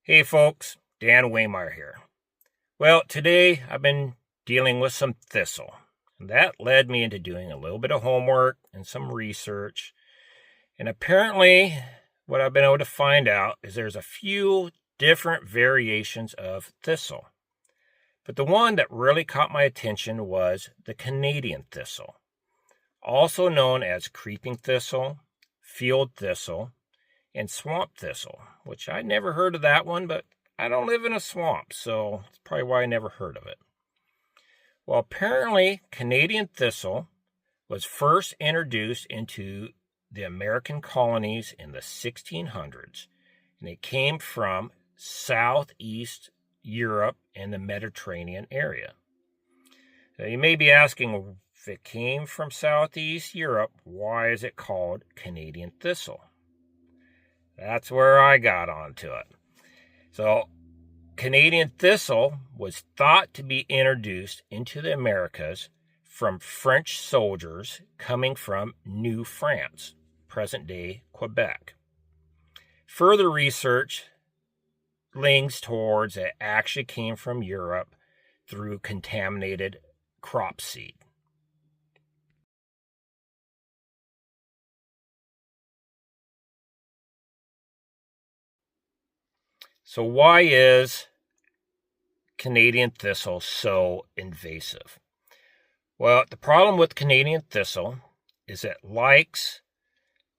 Hey folks, Dan Wehmeier here. Well, today I've been dealing with some thistle, and that led me into doing a little bit of homework and some research. And apparently, what I've been able to find out is there's a few different variations of thistle. But the one that really caught my attention was the Canadian thistle, also known as creeping thistle, field thistle, and swamp thistle, which I never heard of that one, but I don't live in a swamp, so that's probably why I never heard of it. Well, apparently, Canadian thistle was first introduced into the American colonies in the 1600s, and it came from southeast Europe and the Mediterranean area. Now, you may be asking, if it came from southeast Europe, why is it called Canadian thistle? That's where I got onto it. So, Canadian thistle was thought to be introduced into the Americas from French soldiers coming from New France, present-day Quebec. Further research leans towards it actually came from Europe through contaminated crop seed. So why is Canadian thistle so invasive? Well, the problem with Canadian thistle is it likes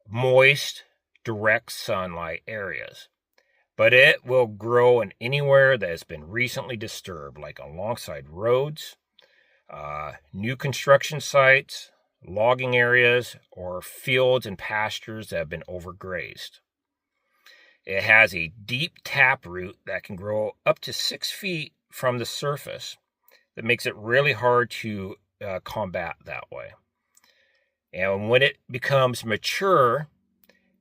moist, direct sunlight areas, but it will grow in anywhere that has been recently disturbed, like alongside roads, new construction sites, logging areas, or fields and pastures that have been overgrazed. It has a deep taproot that can grow up to 6 feet from the surface. That makes it really hard to combat that way. And when it becomes mature,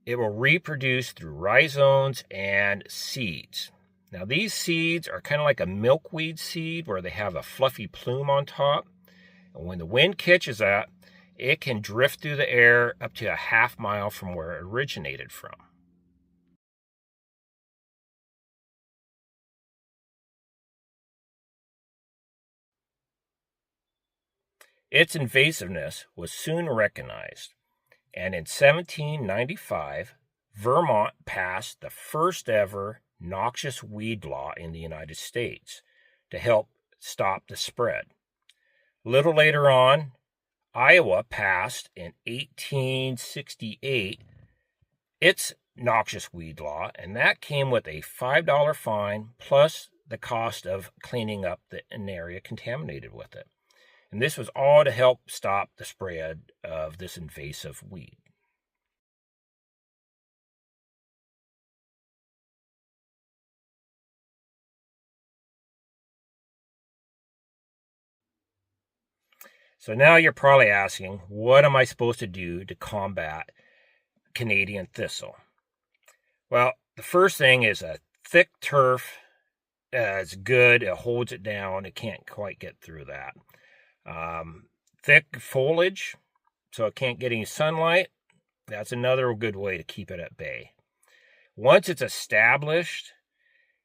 it will reproduce through rhizomes and seeds. Now, these seeds are kind of like a milkweed seed where they have a fluffy plume on top. And when the wind catches that, it can drift through the air up to a half mile from where it originated from. Its invasiveness was soon recognized, and in 1795, Vermont passed the first ever noxious weed law in the United States to help stop the spread. A little later on, Iowa passed in 1868 its noxious weed law, and that came with a $5 fine plus the cost of cleaning up an area contaminated with it. And this was all to help stop the spread of this invasive weed. So now you're probably asking, what am I supposed to do to combat Canadian thistle? Well, the first thing is a thick turf. It's good. It holds it down. It can't quite get through that. Thick foliage, so it can't get any sunlight. That's another good way to keep it at bay. Once it's established,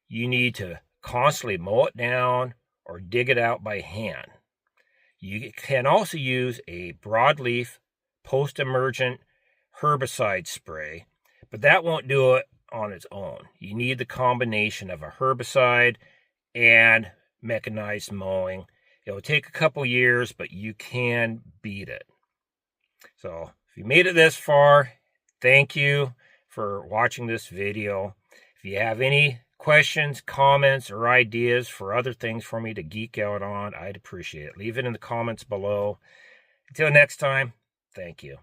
you need to constantly mow it down or dig it out by hand. You can also use a broadleaf post-emergent herbicide spray, but that won't do it on its own. You need the combination of a herbicide and mechanized mowing. It will take a couple years, but you can beat it. So if you made it this far, thank you for watching this video. If you have any questions, comments, or ideas for other things for me to geek out on, I'd appreciate it. Leave it in the comments below. Until next time, thank you.